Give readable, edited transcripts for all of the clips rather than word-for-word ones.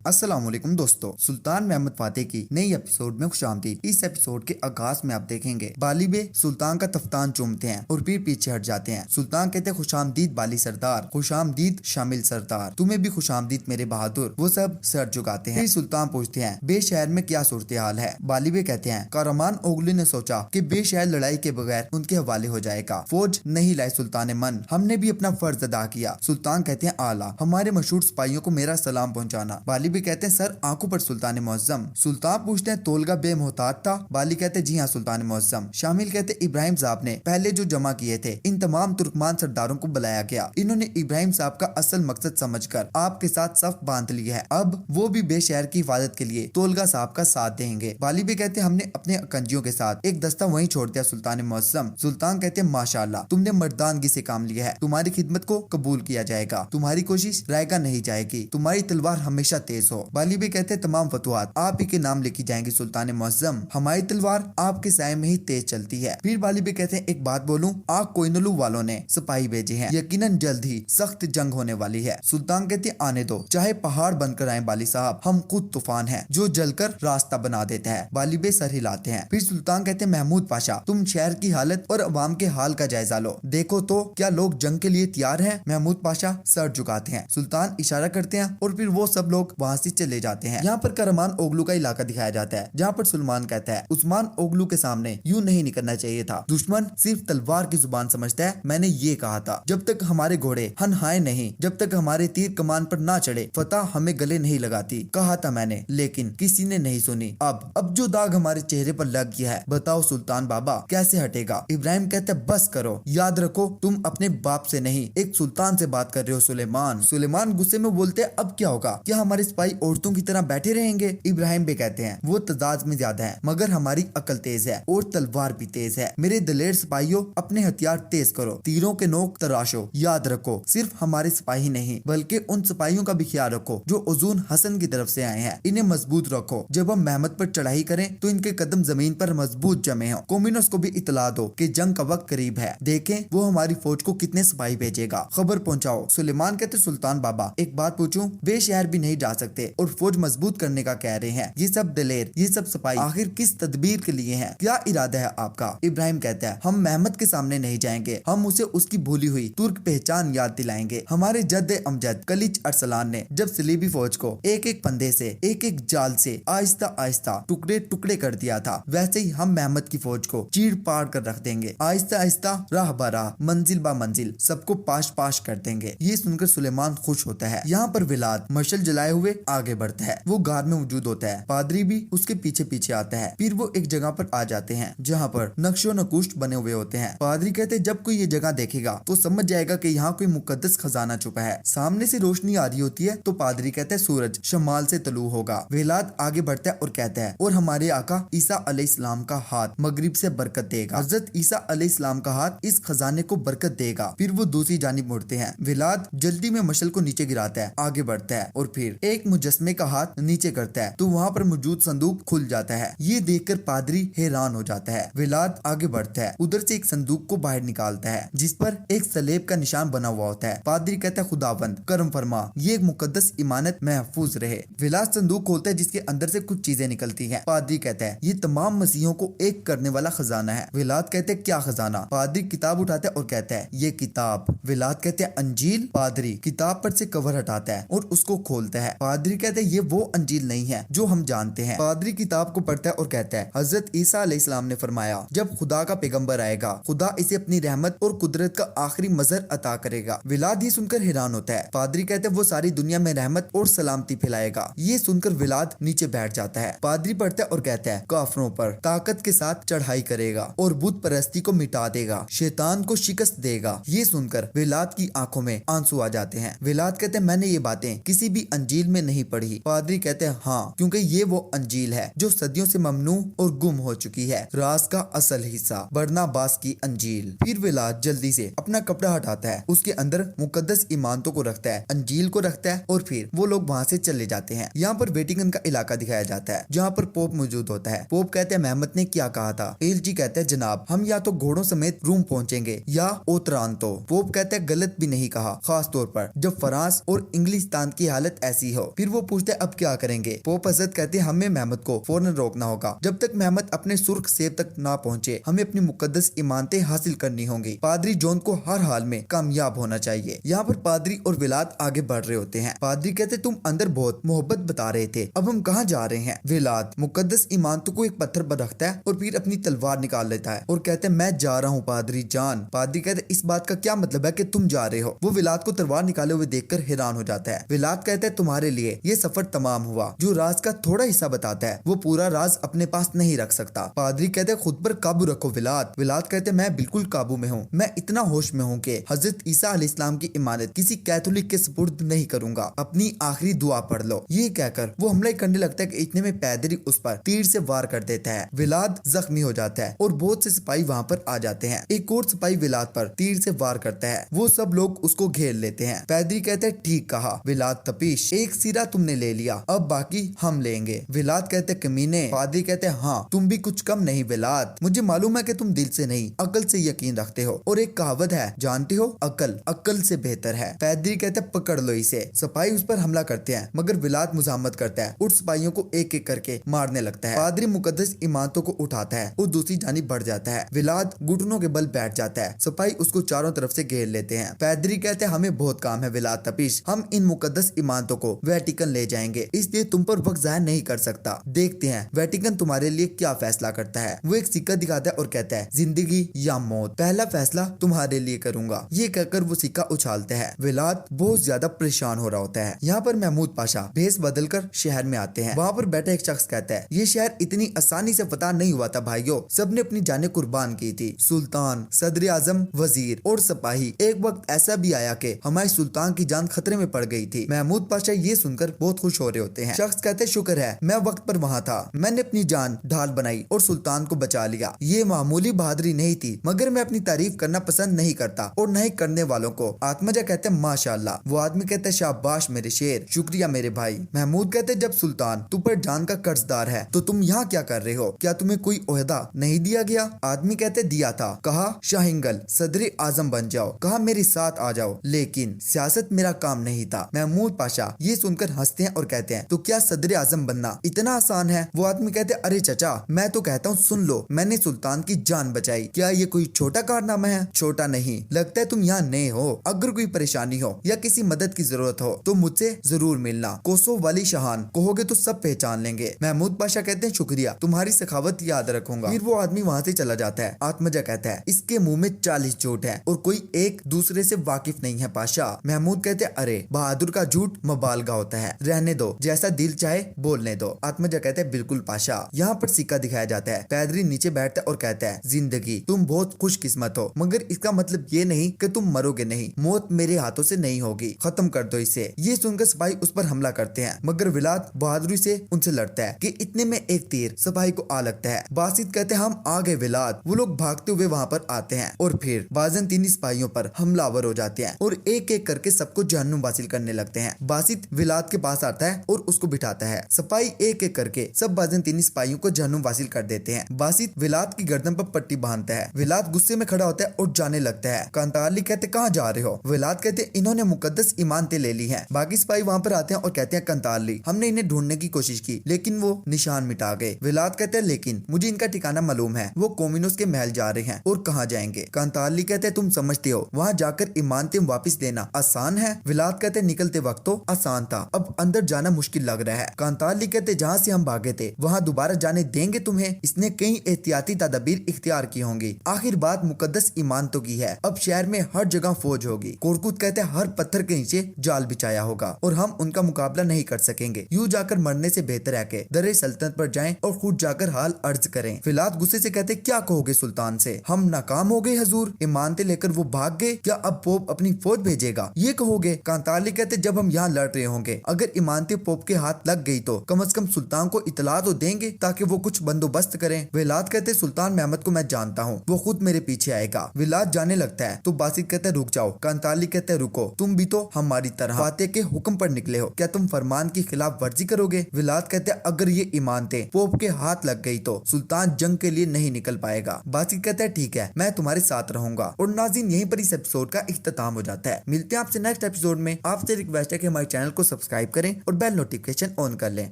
अस्सलाम वालेकुम दोस्तों, सुल्तान महमद फातेह की नई एपिसोड में खुशामदीद। इस एपिसोड के आगाज में आप देखेंगे बालिबे सुल्तान का तफ्तान चूमते हैं और फिर पीछे हट जाते हैं। सुल्तान कहते हैं खुशामदीद बाली सरदार, खुशामदीद शामिल सरदार, तुम्हें भी खुशामदीद मेरे बहादुर। वो सब सर झुकाते हैं। फिर सुल्तान पूछते हैं बे शहर में क्या सूरत हाल है। बालिबे कहते हैं कारमान ओगलू ने सोचा कि बे शहर लड़ाई के बगैर उनके हवाले हो जाएगा। फौज नहीं लाई सुल्तान मन, हमने भी अपना फर्ज अदा किया। सुल्तान कहते हैं आला, हमारे मशहूर सिपाहियों को मेरा सलाम पहुँचाना। भी कहते हैं सर आंखों पर सुल्तान मुअज्जम। सुल्तान पूछते हैं तोलगा बेमोहताज था। बाली कहते हैं जी हाँ सुल्तान मुअज्जम। शामिल कहते हैं इब्राहिम साहब ने पहले जो जमा किए थे इन तमाम तुर्कमान सरदारों को बुलाया गया। इन्होंने इब्राहिम साहब का असल मकसद समझकर आपके साथ सफ बांध लिया है। अब वो भी बेशहर की हिफाजत के लिए तोलगा साहब का साथ देंगे। बाली भी कहते हैं हमने अपने कंजियों के साथ एक दस्ता वहीं छोड़ दिया सुल्तान मुअज्जम। सुल्तान कहते हैं माशाअल्लाह, तुमने मर्दानगी से काम लिया है, तुम्हारी खिदमत को कबूल किया जाएगा, तुम्हारी कोशिश रायगा नहीं जाएगी, तुम्हारी तलवार हमेशा तेज हो। बाली भी कहते हैं तमाम फतवात आप ही के नाम लिखी जाएंगी सुल्तान मुअज्जम, हमारी तलवार आपके साय में ही तेज चलती है। फिर बाली भी कहते हैं एक बात बोलूं, आग कोइनलू वालों ने सिपाही भेजे हैं, यकीनन जल्द ही सख्त जंग होने वाली है। सुल्तान कहते हैं आने दो, चाहे पहाड़ बनकर आए बाली साहब, हम खुद तूफान हैं जो जलकर रास्ता बना देता है। बाली बे सर हिलाते हैं। फिर सुल्तान कहते हैं महमूद पाशा, तुम शहर की हालत और अवाम के हाल का जायजा लो, देखो तो क्या लोग जंग के लिए तैयार हैं। महमूद पाशा सर झुकाते हैं। सुल्तान इशारा करते हैं और फिर वो सब लोग वहाँ से चले जाते हैं। यहाँ पर करमान ओगलू का इलाका दिखाया जाता है, जहाँ पर सुलेमान कहता है उस्मान ओगलू के सामने यूं नहीं निकलना चाहिए था, दुश्मन सिर्फ तलवार की जुबान समझता है। मैंने ये कहा था जब तक हमारे घोड़े हनहाए नहीं, जब तक हमारे तीर कमान पर ना चढ़े, फतह हमें गले नहीं लगाती, कहा था मैंने, लेकिन किसी ने नहीं सुनी। अब जो दाग हमारे चेहरे पर लग गया है, बताओ सुल्तान बाबा कैसे हटेगा। इब्राहिम कहते हैं बस करो, याद रखो तुम अपने बाप से नहीं एक सुल्तान से बात कर रहे हो सुलेमान। सुलेमान गुस्से में बोलते हैं अब क्या होगा, क्या हमारे सिपाही औरतों की तरह बैठे रहेंगे। इब्राहिम भी कहते हैं वो तदाद में ज्यादा है मगर हमारी अकल तेज है और तलवार भी तेज है। मेरे दलेर सिपाहियों अपने हथियार तेज करो, तीरों के नोक तराशो, याद रखो सिर्फ हमारे सिपाही नहीं बल्कि उन सिपाहियों का भी ख्याल रखो जो उजून हसन की तरफ से आए हैं, इन्हें मजबूत रखो। जब हम महमद पर चढ़ाई करें तो इनके कदम जमीन पर मजबूत जमे हो। कोमिनोस को भी इतला दो कि जंग का वक्त करीब है, देखें वो हमारी फौज को कितने सिपाही भेजेगा, खबर पहुंचाओ। सुलेमान कहते सुल्तान बाबा एक बात पूछूं, वे शहर भी नहीं जा सकते और फौज मजबूत करने का कह रहे हैं, ये सब दलेर ये सब सिपाही आखिर किस तदबीर के लिए हैं, क्या इरादा है आपका। इब्राहिम कहता है हम महमद के सामने नहीं जाएंगे, हम उसे उसकी भूली हुई तुर्क पहचान याद दिलाएंगे। हमारे जद्द अमजद कलिच अरसलान ने जब सलीबी फौज को एक एक पंधे से एक एक जाल से आहिस्ता आहिस्ता टुकड़े टुकड़े कर दिया था, वैसे ही हम महमद की फौज को चीर पाड़ कर रख देंगे, आहिस्ता आहिस्ता राह बराह मंजिल बा मंजिल सबको पाश पाश कर देंगे। ये सुनकर सुलेमान खुश होता है। यहाँ पर विलाद मशल जलाए हुए आगे बढ़ता है, वो गार में मौजूद होता है, पादरी भी उसके पीछे पीछे आता है। फिर वो एक जगह पर आ जाते हैं जहाँ पर नक्शो नकुश बने हुए होते हैं। पादरी कहते हैं जब कोई ये जगह देखेगा तो समझ जाएगा कि यहाँ कोई मुकद्दस खजाना छुपा है। सामने से रोशनी आ रही होती है तो पादरी कहते हैं सूरज शमाल से तलू होगा। विलाद आगे बढ़ता है और कहता है और हमारे आका ईसा अलैहिस्सलाम का हाथ मगरिब से बरकत देगा, हजरत ईसा अलैहिस्सलाम का हाथ इस खजाने को बरकत देगा। फिर वो दूसरी जानिब मुड़ते हैं। विलाद जल्दी में मशल को नीचे गिराता है, आगे बढ़ता है और फिर एक मुजस्मे का हाथ नीचे करता है तो वहाँ पर मौजूद संदूक खुल जाता है। ये देखकर पादरी हैरान हो जाता है। विलाद आगे बढ़ता है, उधर से एक संदूक को बाहर निकालता है जिस पर एक सलेब का निशान बना हुआ होता है। पादरी कहता है खुदावंद करम फरमा, ये एक मुकद्दस इमानत महफूज रहे। विलाद संदूक खोलता है जिसके अंदर से कुछ चीजें निकलती हैं। पादरी कहता है ये तमाम मसीहों को एक करने वाला खजाना है। विलाद कहते हैं क्या खजाना। पादरी किताब उठाता है और कहता है ये किताब। विलाद कहते हैं अंजील। पादरी किताब पर से कवर हटाता है और उसको खोलता है। पादरी कहते हैं ये वो अंजील नहीं है जो हम जानते हैं। पादरी किताब को पढ़ता है और कहता है हजरत ईसा अलैहिस्सलाम ने फरमाया जब खुदा का पैगंबर आएगा खुदा इसे अपनी रहमत और कुदरत का आखिरी मजहर अता करेगा। विलाद ये सुनकर हैरान होता है। पादरी कहते हैं वो सारी दुनिया में रहमत और सलामती फैलाएगा। ये सुनकर विलाद नीचे बैठ जाता है। पादरी पढ़ता है और कहता है काफरों पर ताकत के साथ चढ़ाई करेगा और बुत परस्ती को मिटा देगा, शैतान को शिकस्त देगा। ये सुनकर विलाद की आंखों में आंसू आ जाते हैं। विलाद कहते हैं मैंने ये बातें किसी भी अंजील में नहीं पढ़ी। पादरी कहते हैं हाँ, क्योंकि ये वो अंजील है जो सदियों से ममनू और गुम हो चुकी है, राज का असल हिस्सा बरनाबास की अंजील। फिर विलाद जल्दी से अपना कपड़ा हटाता है, उसके अंदर मुकद्दस इमानतों को रखता है, अंजील को रखता है और फिर वो लोग वहाँ से चले जाते हैं। यहाँ पर वेटिकन का इलाका दिखाया जाता है जहाँ पर पोप मौजूद होता है। पोप कहते हैं महमद ने क्या कहा था। एलजी कहते हैं जनाब हम या तो घोड़ों समेत रूम पहुँचेंगे या ओतरांतो। पोप कहते हैं गलत भी नहीं कहा, खास तौर पर जब फ्रांस और इंग्लिस्तान की हालत ऐसी हो। फिर वो पूछते अब क्या करेंगे। पोप हजरत कहते हमें महमद को फौरन रोकना होगा। जब तक महमद अपने सुर्ख सेब तक ना पहुँचे हमें अपनी मुकद्दस इमानतें हासिल करनी होंगी। पादरी जॉन को हर हाल में कामयाब होना चाहिए। यहाँ पर पादरी और विलाद आगे बढ़ रहे होते हैं। पादरी कहते तुम अंदर बहुत मोहब्बत बता रहे थे, अब हम कहाँ जा रहे हैं। विलाद मुकद्दस इमानतों को एक पत्थर पर रखता है और फिर अपनी तलवार निकाल लेता है और कहते हैं मैं जा रहा हूँ पादरी जान। पादरी कहते इस बात का क्या मतलब है कि तुम जा रहे हो। वो विलाद को तलवार निकाले हुए देखकर हैरान हो जाता है। विलाद कहते हैं तुम्हारे लिए ये सफर तमाम हुआ। जो राज का थोड़ा हिस्सा बताता है वो पूरा राज अपने पास नहीं रख सकता। पादरी कहते खुद पर काबू रखो विलाद। विलाद कहते मैं बिल्कुल काबू में हूँ। मैं इतना होश में हूँ कि हजरत ईसा अलैहिस्सलाम की इमानत किसी कैथोलिक के सुपुर्द नहीं करूंगा। अपनी आखिरी दुआ पढ़ लो। ये कहकर वो हमला करने लगता है कि इतने में पैदरी उस पर तीर से वार कर देता है। विलाद जख्मी हो जाता है और बहुत से सिपाही वहाँ पर आ जाते हैं। एक और सिपाही विलाद पर तीर से वार करता है। वो सब लोग उसको घेर लेते हैं। पैदरी कहते हैं ठीक कहा विलाद तपीश, एक सिरा तुमने ले लिया, अब बाकी हम लेंगे। विलाद कहते कमीने। पादरी कहते हाँ तुम भी कुछ कम नहीं विलाद, मुझे मालूम है कि तुम दिल से नहीं अकल से यकीन रखते हो और एक कहावत है जानते हो अकल से बेहतर है। पैदरी कहते पकड़ लो इसे। सिपाही उस पर हमला करते हैं मगर विलाद मुजामत करता है और सिपाहियों को एक एक करके मारने लगता है। पादरी मुकद्दस इमानतों को उठाता है और दूसरी जानिब बढ़ जाता है। विलाद घुटनों के बल बैठ जाता है। सिपाही उसको चारों तरफ से घेर लेते हैं। पैदरी कहते हैं हमें बहुत काम है विलाद तपीश, हम इन मुकद्दस इमानतों को वेटिकन ले जाएंगे, इसलिए तुम पर वक्त जाया नहीं कर सकता। देखते हैं वेटिकन तुम्हारे लिए क्या फैसला करता है। वो एक सिक्का दिखाता है और कहता है जिंदगी या मौत, पहला फैसला तुम्हारे लिए करूंगा। ये कहकर वो सिक्का उछालता है। विलाद बहुत ज्यादा परेशान हो रहा होता है। यहाँ पर महमूद पाशा भेस बदलकर शहर में आते हैं। वहाँ पर बैठा एक शख्स कहता है ये शहर इतनी आसानी से फतह नहीं हुआ था भाइयों, सबने अपनी जानें कुर्बान की थी। सुल्तान, सदर आजम, वजीर और सिपाही। एक वक्त ऐसा भी आया कि हमारे सुल्तान की जान खतरे में पड़ गई थी। महमूद पाशा ये सुनकर बहुत खुश हो रहे होते हैं। शख्स कहते शुक्र है मैं वक्त पर वहाँ था, मैंने अपनी जान ढाल बनाई और सुल्तान को बचा लिया। ये मामूली बहादुरी नहीं थी मगर मैं अपनी तारीफ करना पसंद नहीं करता और नहीं करने वालों को। आत्मजा कहते हैं माशाल्लाह। वो आदमी कहते हैं शाबाश मेरे शेर, शुक्रिया मेरे भाई। महमूद कहते जब सुल्तान तुम पर जान का कर्जदार है तो तुम यहाँ क्या कर रहे हो, क्या तुम्हें कोई ओहदा नहीं दिया गया। आदमी कहते दिया था, कहा शाहिंगल सदर आजम बन जाओ, कहा मेरे साथ आ जाओ, लेकिन सियासत मेरा काम नहीं था। महमूद पाशा ये सुनकर हंसते हैं और कहते हैं तो क्या सदर आजम बनना इतना आसान है। वो आदमी कहते अरे चचा मैं तो कहता हूँ सुन लो, मैंने सुल्तान की जान बचाई, क्या ये कोई छोटा कारनामा है। छोटा नहीं, लगता है तुम यहाँ नए हो, अगर कोई परेशानी हो या किसी मदद की जरूरत हो तो मुझसे जरूर मिलना। कोसो वाली शाहान कहोगे तो सब पहचान लेंगे। महमूद पाशा कहते हैं शुक्रिया, तुम्हारी सखावत याद रखूंगा। फिर वो आदमी वहाँ से चला जाता है। आत्मजा कहता है इसके मुंह में 40 झूठ है और कोई एक दूसरे से वाकिफ नहीं है पाशा। महमूद कहते हैं अरे बहादुर का झूठ मुबालगा होता है, रहने दो, जैसा दिल चाहे बोलने दो। आत्मजा कहते हैं बिल्कुल पाशा। यहाँ पर सिक्का दिखाया जाता है। पैदरी नीचे बैठता है और कहता है जिंदगी तुम बहुत खुशकिस्मत हो मगर इसका मतलब ये नहीं कि तुम मरोगे नहीं, मौत मेरे हाथों से नहीं होगी, खत्म कर दो इसे। ये सुनकर सिपाही उस पर हमला करते हैं मगर विलाद बहादुरी से उनसे लड़ता है कि इतने में एक तीर सिपाही को आ लगता है। बासित कहते हैं हम आ गए विलाद। वो लोग भागते हुए वहाँ पर आते हैं और फिर बाज़ंतीनी सिपाहियों पर हमलावर हो जाते हैं और एक एक करके सबको जहन्नुम वासिल करने लगते हैं। बासित विलाद के पास आता है और उसको बिठाता है। सिपाही एक एक करके सब बाज़ंतीनी सिपाहियों को जहन्नुम वासिल कर देते हैं। बासित विलाद की गर्दन पर पट्टी बांधता है। विलाद गुस्से में खड़ा होता है और जाने लगता है। कांताली कहते कहाँ जा रहे हो। विलाद कहते इन्होंने मुकद्दस इमानतें ले ली हैं। बाकी सिपाही वहाँ पर आते हैं और कहते हैं कंताली हमने इन्हें ढूंढने की कोशिश की लेकिन वो निशान मिटा गए। विलाद कहते हैं लेकिन मुझे इनका ठिकाना मालूम है, वो कोमिनोस के महल जा रहे हैं और कहाँ जाएंगे। कांताली कहते हैं तुम समझते हो वहाँ जाकर इमानतें वापस लेना आसान है। विलाद कहते निकलते वक्त तो आसान था, अब अंदर जाना मुश्किल लग रहा है। कांताली कहते जहाँ से हम भागे थे वहाँ दोबारा जाने देंगे तुम्हें। इसने कई एहतियाती तदबीर इख्तियार की होंगी, आखिर बात मुकद्दस इमानतों की है। अब शहर में हर जगह फौज होगी। कोरकुत कहते हर पत्थर के नीचे जाल बिछाया होगा और हम उनका मुकाबला नहीं कर सकेंगे। यूं जाकर मरने से बेहतर है कि दरे सल्तनत पर जाएं और खुद जाकर हाल अर्ज करें। विलाद गुस्से से कहते क्या कहोगे सुल्तान से, हम नाकाम हो गए हजूर, इमानतें लेकर वो भाग गए, क्या अब पोप अपनी फौज भेजेगा ये कहोगे। कांताली कहते जब हम यहाँ लड़ रहे होंगे अगर इमानतें पोप के हाथ लग गई तो कम से कम सुल्तान को इतला तो देंगे ताकि वो कुछ बंदोबस्त करें। विलाद कहते सुल्तान महमद को मैं जानता हूँ, वो खुद मेरे पीछे आएगा। विलाद जाने लगता है तो बासित कहते रुक जाओ। कांताली कहते रुको, तुम भी तो हमारी तरह फातेह के हुक्म पर निकले हो, क्या तुम फरमान की खिलाफ वर्जी करोगे। विलाद कहते अगर ये इमानतें पोप के हाथ लग गई तो सुल्तान जंग के लिए नहीं निकल पाएगा। बासित कहता है ठीक है मैं तुम्हारे साथ रहूंगा। और नाज़रीन यहीं पर इस एपिसोड का इख्तिताम हो जाता है। मिलते हैं आपसे नेक्स्ट एपिसोड में। आपसे रिक्वेस्ट है कि हमारे चैनल को सब्सक्राइब करें और बेल नोटिफिकेशन ऑन कर लें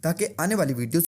ताकि आने वाली वीडियो